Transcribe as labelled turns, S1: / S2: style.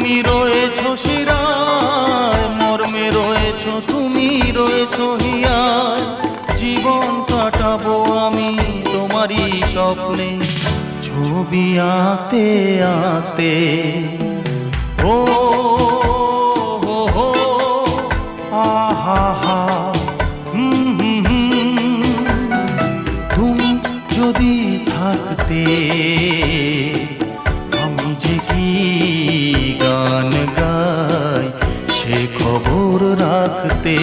S1: তুমি রয়েছো শিরায়, মর্মে রয়েছো তুমি, রয়েছো হিয়ায়। জীবন কাটাবো আমি তোমারই স্বপ্নে, ছবি আঁকতে আঁকতে। ও হো হো, আহা হা, তুমি যদি থাকতে আমি যে কি গান গাই সে খবর রাখতে।